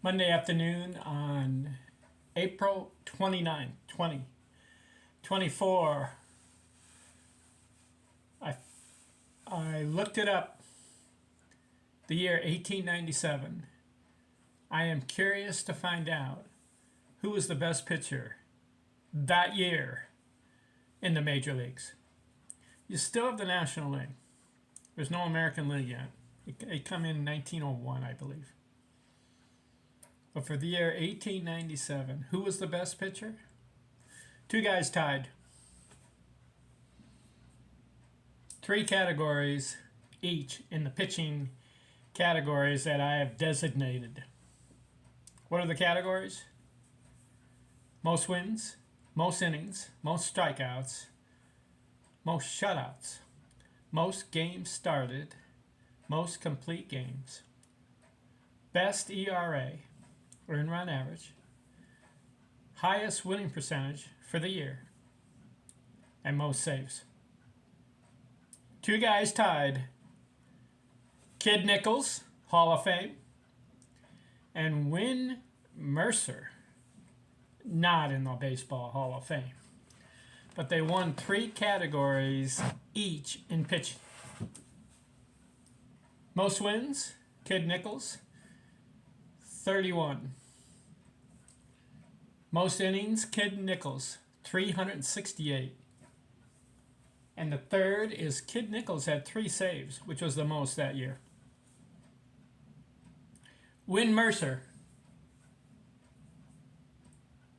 Monday afternoon on April 29th, 2024. I, I looked it up, the year 1897. I am curious to find out who was the best pitcher that year in the major leagues. You still have the National League. There's no American League yet. It come in 1901, I believe. But for the year 1897, who was the best pitcher? Two guys tied. Three categories each in the pitching categories that I have designated. What are the categories? Most wins, most innings, most strikeouts, most shutouts, most games started, most complete games, best ERA, earned run average, highest winning percentage for the year, and most saves. Two guys tied. Kid Nichols, Hall of Fame, and Win Mercer, not in the Baseball Hall of Fame. But they won three categories each in pitching. Most wins, Kid Nichols, 31. Most innings, Kid Nichols, 368. And the third is Kid Nichols had 3 saves, which was the most that year. Win Mercer,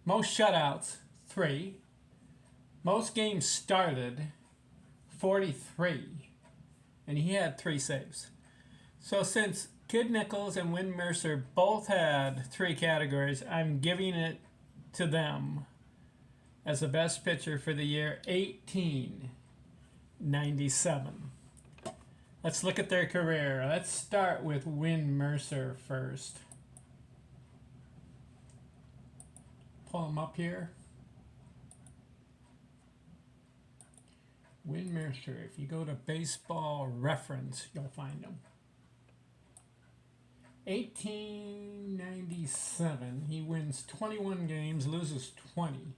most shutouts, 3. Most games started, 43. And he had 3 saves. So since Kid Nichols and Win Mercer both had 3 categories, I'm giving it to them as the best pitcher for the year 1897. Let's look at their career. Let's start with Win Mercer first. Pull him up here. Win Mercer. If you go to Baseball Reference, you'll find him. 1897, he wins 21 games, loses 20.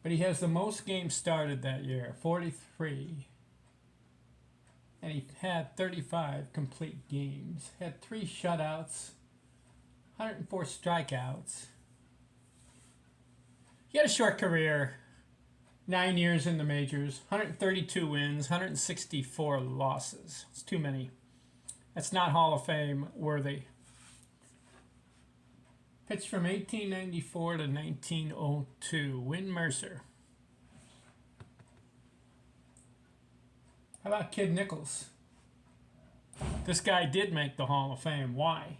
But he has the most games started that year, 43. And he had 35 complete games. Had 3 shutouts, 104 strikeouts. He had a short career, 9 years in the majors, 132 wins, 164 losses. It's too many. That's not Hall of Fame worthy. Pitched from 1894 to 1902. Win Mercer. How about Kid Nichols? This guy did make the Hall of Fame. Why?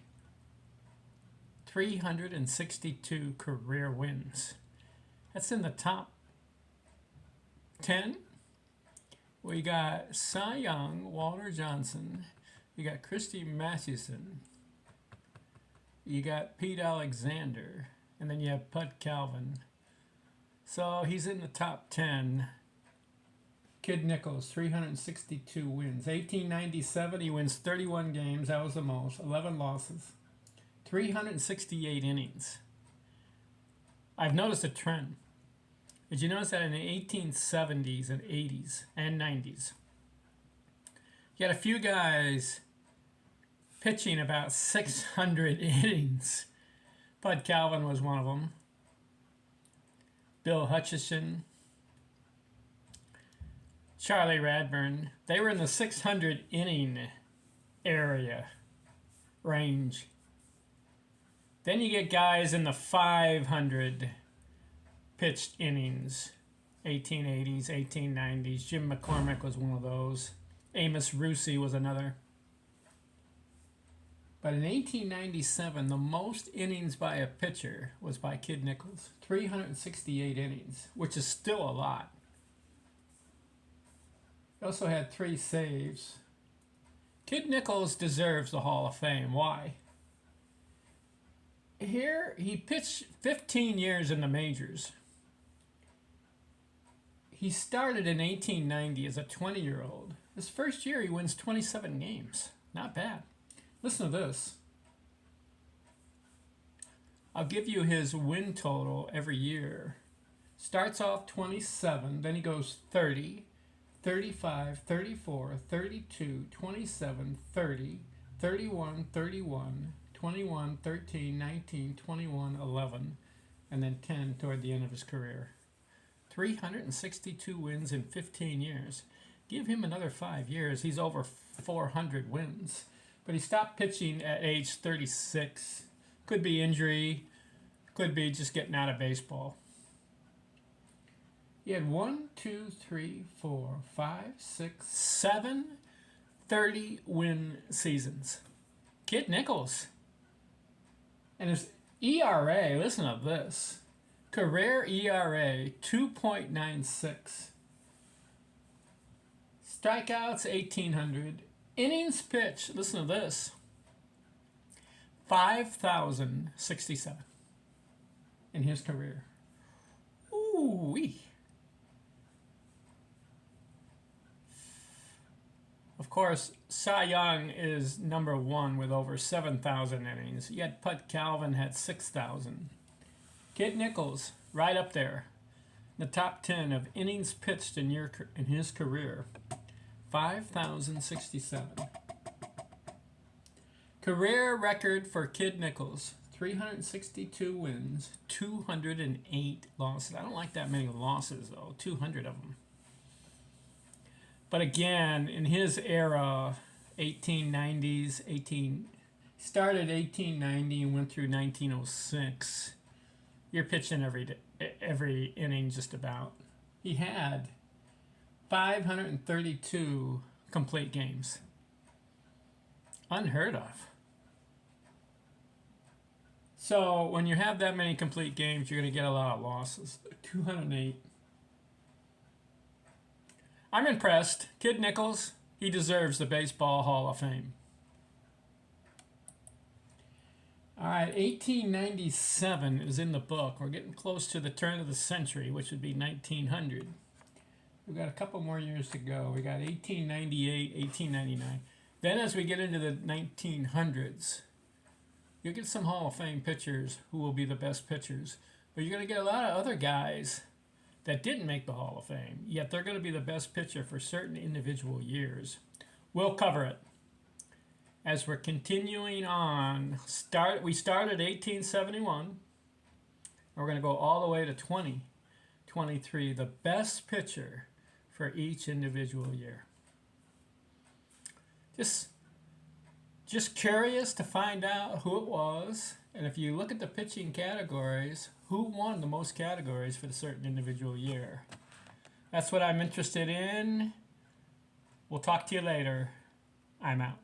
362 career wins. That's in the top 10. We got Cy Young, Walter Johnson. You got Christy Mathewson. You got Pete Alexander. And then you have Bud Calvin. So he's in the top 10. Kid Nichols, 362 wins. 1897, he wins 31 games. That was the most. 11 losses. 368 innings. I've noticed a trend. Did you notice that in the 1870s and 80s and 90s, you had a few guys pitching about 600 innings? Bud Calvin was one of them. Bill Hutchison, Charlie Radburn. They were in the 600 inning area range. Then you get guys in the 500 pitched innings, 1880s, 1890s. Jim McCormick was one of those. Amos Rusi was another. But in 1897, the most innings by a pitcher was by Kid Nichols, 368 innings, which is still a lot. He also had 3 saves. Kid Nichols deserves the Hall of Fame. Why? Here, he pitched 15 years in the majors. He started in 1890 as a 20-year-old. His first year, he wins 27 games. Not bad. Listen to this. I'll give you his win total every year. Starts off 27, then he goes 30, 35, 34, 32, 27, 30, 31, 31, 21, 13, 19, 21, 11, and then 10 toward the end of his career. 362 wins in 15 years. Give him another 5 years, he's over 400 wins. But he stopped pitching at age 36. Could be injury, could be just getting out of baseball. He had 1, 2, 3, 4, 5, 6, 7 30-win seasons. Kid Nichols. And his ERA, listen to this. Career ERA, 2.96. Strikeouts, 1,800. Innings pitched, listen to this. 5,067 in his career. Ooh-wee. Of course, Cy Young is number one with over 7,000 innings. Yet Put Calvin had 6,000. Kid Nichols, right up there. The top 10 of innings pitched in his career. 5,067. Career record for Kid Nichols. 362 wins, 208 losses. I don't like that many losses, though. 200 of them. But again, in his era, 1890s, started 1890 and went through 1906. You're pitching every inning just about. He had 532 complete games. Unheard of. So when you have that many complete games, you're going to get a lot of losses. 208. I'm impressed. Kid Nichols, he deserves the Baseball Hall of Fame. All right, 1897 is in the book. We're getting close to the turn of the century, which would be 1900. We've got a couple more years to go. We got 1898, 1899. Then as we get into the 1900s, you'll get some Hall of Fame pitchers who will be the best pitchers. But you're going to get a lot of other guys that didn't make the Hall of Fame, yet they're going to be the best pitcher for certain individual years. We'll cover it. As we're continuing on, we started 1871. We're going to go all the way to 2023, the best pitcher for each individual year. Just curious to find out who it was, and if you look at the pitching categories, who won the most categories for the certain individual year. That's what I'm interested in. We'll talk to you later. I'm out.